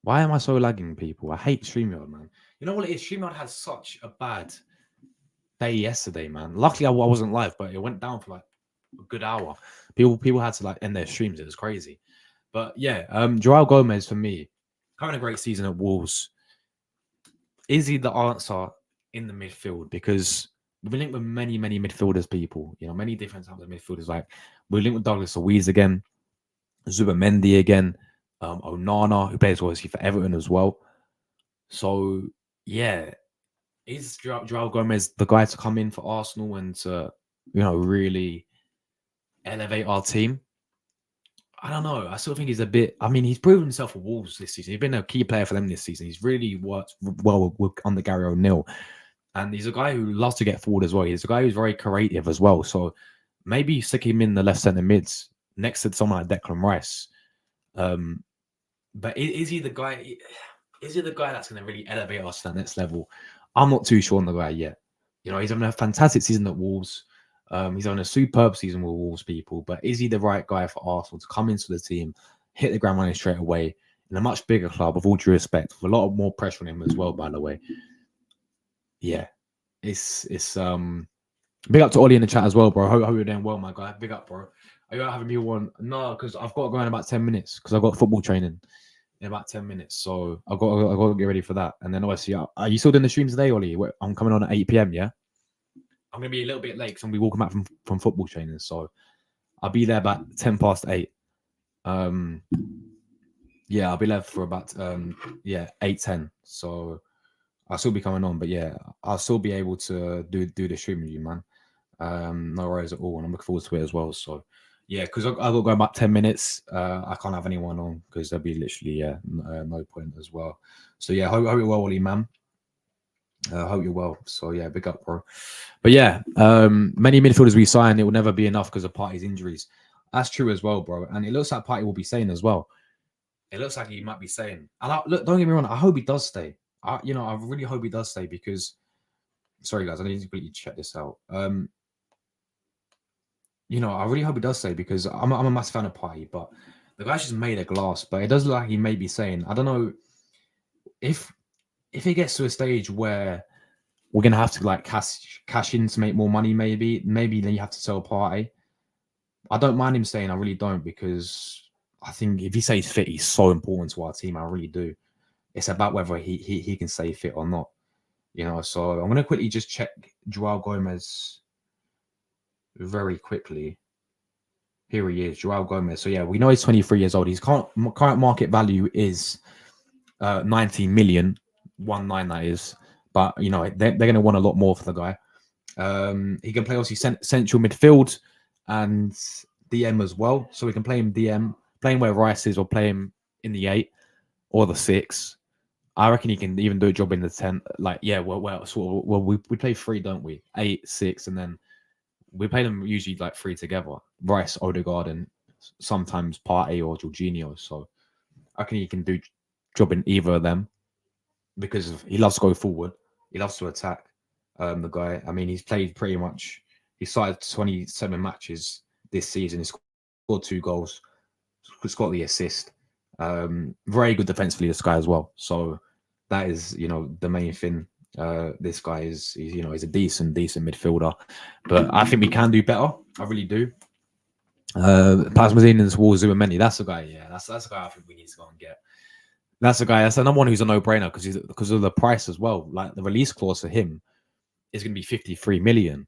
Why am I so lagging, people? I hate StreamYard, man. You know what it is? StreamYard had such a bad day yesterday, man. Luckily, I wasn't live, but it went down for like a good hour. People had to like end their streams. It was crazy. But yeah, Joao Gomez for me, having a great season at Wolves. Is he the answer in the midfield? Because we've been linked with many midfielders, people. You know, many different types of midfielders. Like we're linked with Douglas Luiz again, Zubamendi again, Onana, who plays obviously for Everton as well. So yeah, is Joao Gomez the guy to come in for Arsenal and to, you know, really elevate our team? I don't know. I still think he's a bit. I mean, he's proven himself for Wolves this season. He's been a key player for them this season. He's really worked well under Gary O'Neill, and he's a guy who loves to get forward as well. He's a guy who's very creative as well. So maybe stick him in the left centre mids next to someone like Declan Rice. But is he the guy? Is he the guy that's going to really elevate us to that next level? I'm not too sure on the guy yet. You know, he's having a fantastic season at Wolves. He's having a superb season with Wolves, people. But is he the right guy for Arsenal to come into the team, hit the ground running straight away in a much bigger club, with all due respect, with a lot more pressure on him as well, by the way? Yeah, it's big up to Ollie in the chat as well, bro. Hope you're doing well, my guy. Big up, bro. Are you having people on? No, because I've got to go in about 10 minutes because I've got football training in about 10 minutes. So I've got to get ready for that. And then obviously, are you still doing the stream today, Ollie? I'm coming on at 8 p.m, yeah? I'm going to be a little bit late because I'm going to be walking back from football training. So I'll be there about 10 past 8. Yeah, I'll be left for about 8:10. So I'll still be coming on. But yeah, I'll still be able to do the stream with you, man. No worries at all. And I'm looking forward to it as well. So Yeah, because I got to go about 10 minutes. I can't have anyone on because there'll be literally no point as well. So yeah, hope you're well, Ollie, man. Hope you're well. So yeah, big up, bro. But yeah, many midfielders we sign, it will never be enough because of Partey's injuries. That's true as well, bro. And it looks like Partey will be saying as well. It looks like he might be saying. And look, don't get me wrong, I hope he does stay. I really hope he does stay because. Sorry, guys, I need to completely check this out. I really hope he does stay because I'm a massive fan of Partey, but the guy's just made of glass. But it does look like he may be saying, I don't know if it gets to a stage where we're gonna have to like cash in to make more money, maybe then you have to sell Partey. I don't mind him staying, I really don't, because I think if he stays fit, he's so important to our team. I really do. It's about whether he can stay fit or not. So I'm gonna quickly just check Joao Gomez very quickly. Here he is, Joao Gomez. So yeah, we know he's 23 years old. His current market value is 19 million, 19 that is. But they're gonna want a lot more for the guy. He can play obviously central midfield and DM as well. So we can play him DM, playing where Rice is, or play him in the 8 or the 6. I reckon he can even do a job in the 10. Like, yeah, we play 3, don't we? 8, 6, and then we play them usually like 3 together. Rice, Odegaard, and sometimes Partey or Jorginho. So I reckon he can do job in either of them because he loves to go forward. He loves to attack. The guy, I mean, he's played pretty much. He started 27 matches this season. He scored 2 goals. He's got the assist. Very good defensively, this guy as well. So that is, the main thing. This guy is, he's a decent midfielder, but I think we can do better. I really do. Plasmazine and Zuameni, that's the guy. Yeah, that's the guy I think we need to go and get. That's the guy. That's another one who's a no-brainer because of the price as well. Like the release clause for him is going to be 53 million.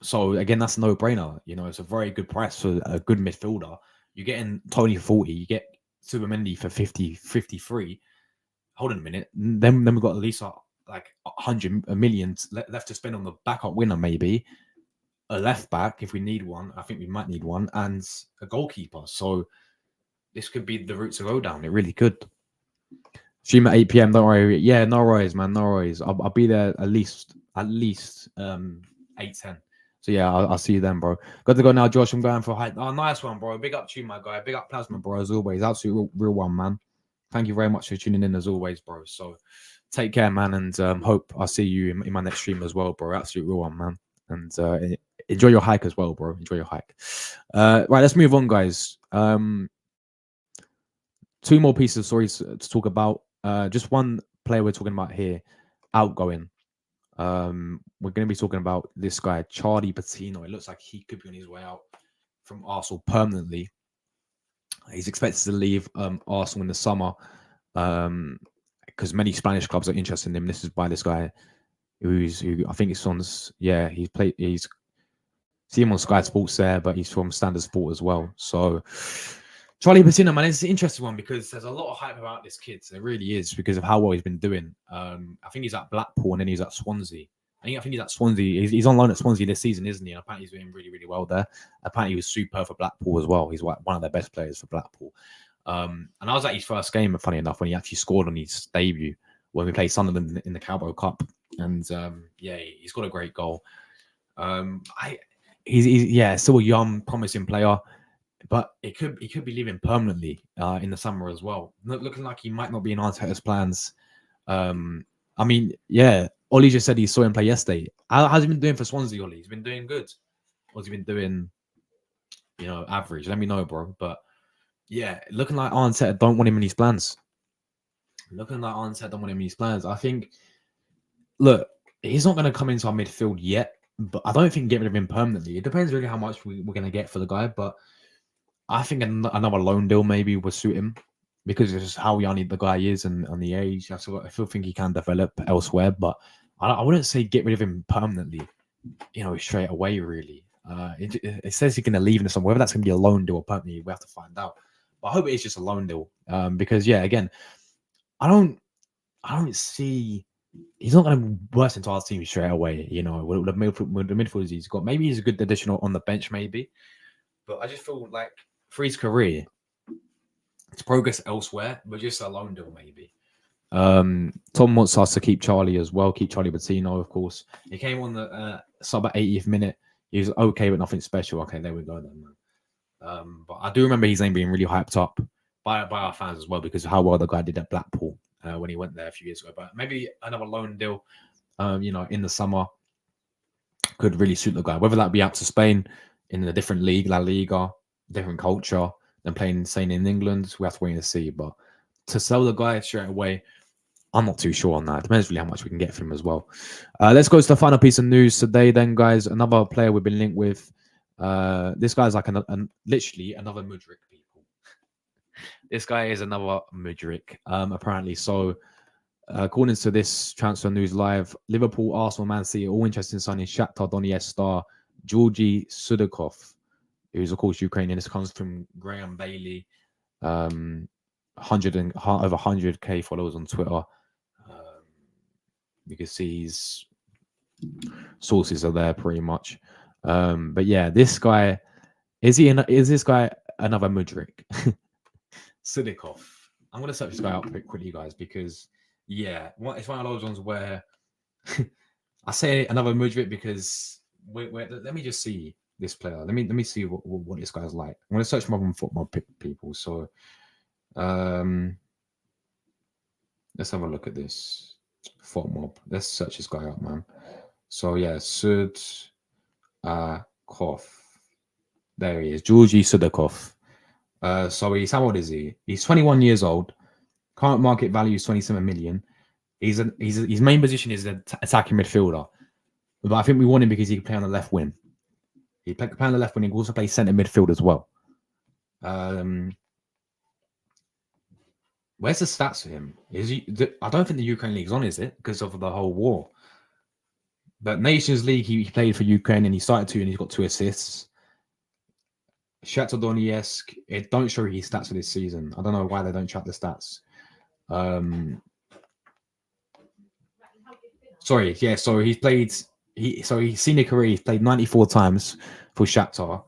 So again, that's a no-brainer. It's a very good price for a good midfielder. You're getting Toney for 40. You get Zuameni for 53. Hold on a minute. Then we've got at least like 100 million left to spend on the backup winner, maybe a left back if we need one. I think we might need one, and a goalkeeper. So this could be the route to go down. It really could. Stream at 8 p.m. Don't worry. Yeah, no worries, man. No worries. I'll be there at least 8:10. So yeah, I'll see you then, bro. Got to go now, Josh. I'm going for a hike. Oh, nice one, bro. Big up to you, my guy. Big up Plasma, bro. As always, absolute real one, man. Thank you very much for tuning in as always, bro. So take care, man, and hope I'll see you in my next stream as well, bro. Absolute real one, man. And enjoy your hike as well, bro. Enjoy your hike. Right, let's move on, guys. 2 more pieces of stories to talk about. Just one player we're talking about here, outgoing. We're going to be talking about this guy, Charlie Patino. It looks like he could be on his way out from Arsenal permanently. He's expected to leave Arsenal in the summer because many Spanish clubs are interested in him. This is by this guy who I think it's on. Yeah, he's see him on Sky Sports there, but he's from Standard Sport as well. So Charlie Patino, man, it's an interesting one because there's a lot of hype about this kid. There really is because of how well he's been doing. I think he's at Blackpool and then he's at Swansea. I think he's at Swansea. He's on loan at Swansea this season, isn't he? And apparently he's doing really, really well there. Apparently he was superb for Blackpool as well. He's one of their best players for Blackpool. And I was at his first game, funny enough, when he actually scored on his debut when we played Sunderland in the Carabao Cup. And yeah, he's got a great goal. He's still a young, promising player, but he could be leaving permanently in the summer as well. Looking like he might not be in Arteta's plans. I mean, yeah. Ollie just said he saw him play yesterday. How's he been doing for Swansea, Ollie? He's been doing good. Or has he been doing, average? Let me know, bro. But yeah, looking like Arteta don't want him in his plans. I think, look, he's not going to come into our midfield yet, but I don't think get rid of him permanently. It depends really how much we're going to get for the guy, but I think another loan deal maybe would suit him because it's just how young the guy is and the age. I still think he can develop elsewhere, but I wouldn't say get rid of him permanently, straight away, really. It says he's going to leave in the summer. Whether that's going to be a loan deal or permanently, we have to find out. But I hope it is just a loan deal because, yeah, again, I don't see he's not going to burst into our team straight away. You know, with the midfielders he's got, maybe he's a good addition on the bench, maybe. But I just feel like for his career, it's progress elsewhere, but just a loan deal maybe. Tom wants us to keep Charlie as well, keep Charlie Bettino, of course. He came on the sub at 80th minute. He was okay, but nothing special. Okay, there we go then, man. But I do remember his name being really hyped up by our fans as well because of how well the guy did at Blackpool when he went there a few years ago. But maybe another loan deal, you know, in the summer could really suit the guy. Whether that be out to Spain in a different league, La Liga, different culture, than playing, say, in England, we have to wait and see. But to sell the guy straight away, I'm not too sure on that. It depends really how much we can get from him as well. Let's go to the final piece of news today then, guys. Another player we've been linked with. This guy's like literally another Mudryk, people. This guy is another Mudryk, apparently. So, according to this Transfer News Live, Liverpool, Arsenal, Man City, all interested in signing Shakhtar Donetsk star Georgy Sudakov, who's of course Ukrainian. This comes from Graham Bailey. 100 and over 100k followers on Twitter. You can see his sources are there pretty much. But yeah, this guy is this guy another Mudryk? Sudakov. I'm gonna search this guy up quickly, guys, because yeah, it's one of those ones where I say another Mudryk because let me just see this player. Let me see what this guy's like. I'm gonna search modern football people. So let's have a look at this. Mob. Let's search this guy up, man. So yeah, Sudakov. There he is, Georgy Sudakov. So how old is he? He's 21 years old. Current market value is 27 million. His main position is an attacking midfielder, but I think we want him because he can play on the left wing. He can play on the left wing. He can also play centre midfield as well. Where's the stats for him? I don't think the Ukraine League's on, is it? Because of the whole war. But Nations League, he played for Ukraine and he started 2 and he's got 2 assists. Shakhtar Donetsk, it don't show his stats for this season. I don't know why they don't track the stats. Sorry, yeah. So he's played. His senior career, he's played 94 times for Shakhtar,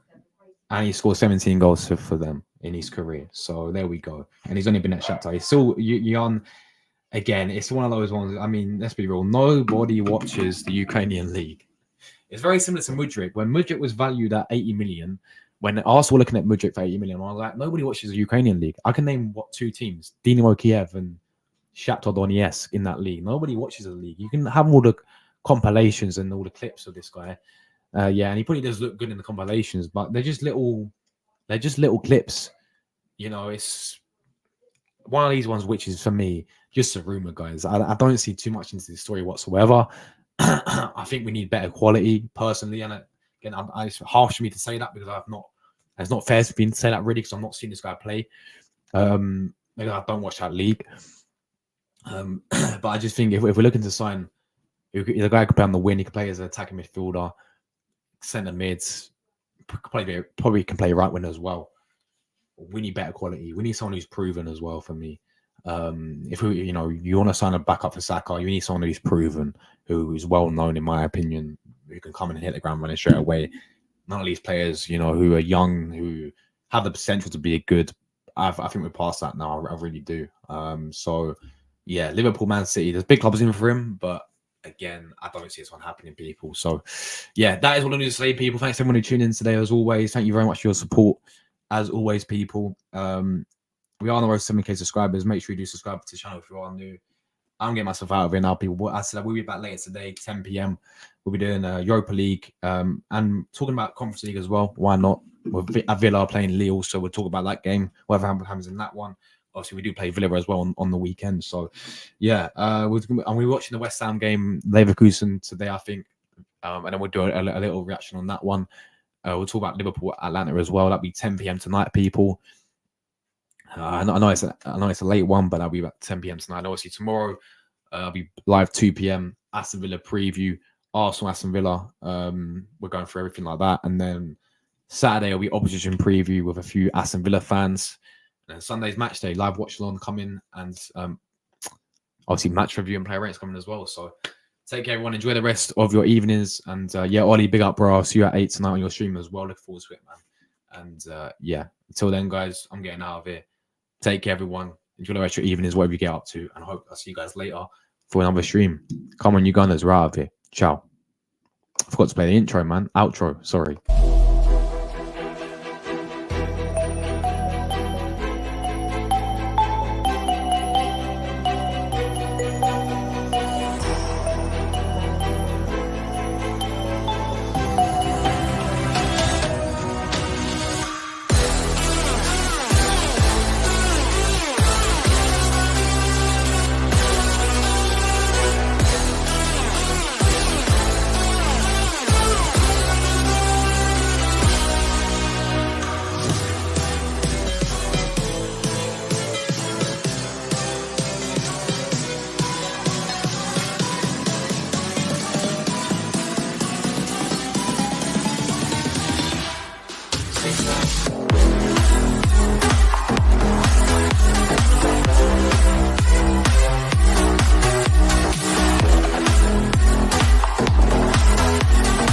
and he scored 17 goals for them in his career. So there we go. And he's only been at Shakhtar. He's still young. Again, it's one of those ones. I mean, let's be real. Nobody watches the Ukrainian league. It's very similar to Mudryk. When Mudryk was valued at 80 million, when Arsenal were looking at Mudryk for 80 million, I was like, nobody watches the Ukrainian league. I can name 2 teams: Dynamo Kiev and Shakhtar Donetsk in that league. Nobody watches the league. You can have all the compilations and all the clips of this guy. Yeah, and he probably does look good in the compilations, but they're just little clips. You know, it's one of these ones which is, for me, just a rumor, guys. I don't see too much into this story whatsoever. I think we need better quality, personally. And again, it's harsh for me to say that because it's not fair for me to say that really because I'm not seeing this guy play. Maybe I don't watch that league. But I just think if we're looking to sign, the guy could play on the wing, he could play as an attacking midfielder, centre mids, probably can play right wing as well. We need better quality. We need someone who's proven as well. For me, if you want to sign a backup for Saka, you need someone who's proven, who is well known, in my opinion, who can come in and hit the ground running straight away. None of these players, who are young, who have the potential to be good. I think we're past that now. I really do. So yeah, Liverpool, Man City. There's big clubs in for him, but again, I don't see this one happening, people. So yeah, that is all I need to say, people. Thanks everyone who tuned in today, as always. Thank you very much for your support, as always, people. We are on the road to 7K subscribers. Make sure you do subscribe to the channel if you are new. I'm getting myself out of it now, people. I said we'll be back later today, 10 p.m. We'll be doing Europa League and talking about Conference League as well. Why not? We're at Villa playing Lille, so we'll talk about that game, whatever happens in that one. Obviously, we do play Villa as well on the weekend. So, yeah, we're watching the West Ham game, Leverkusen, today, I think. And then we'll do a little reaction on that one. We'll talk about Liverpool, Atlanta as well. That'll be 10 p.m. tonight, people. I know it's a late one, but that'll be about 10 p.m. tonight. And obviously, tomorrow, I'll be live 2 p.m. Aston Villa preview, Arsenal, Aston Villa. We're going through everything like that. And then Saturday will be opposition preview with a few Aston Villa fans. And Sunday's match day, live watch along, come in and obviously match review and player rates coming as well. So take care, everyone. Enjoy the rest of your evenings. And yeah, Ollie, big up, bro. I'll see you at 8 tonight on your stream as well. Look forward to it, man. And yeah, until then, guys, I'm getting out of here. Take care, everyone. Enjoy the rest of your evenings, whatever you get up to. And I hope I'll see you guys later for another stream. Come on, you Gunners, we're out of here. Ciao. I forgot to play the intro, man. Outro, sorry.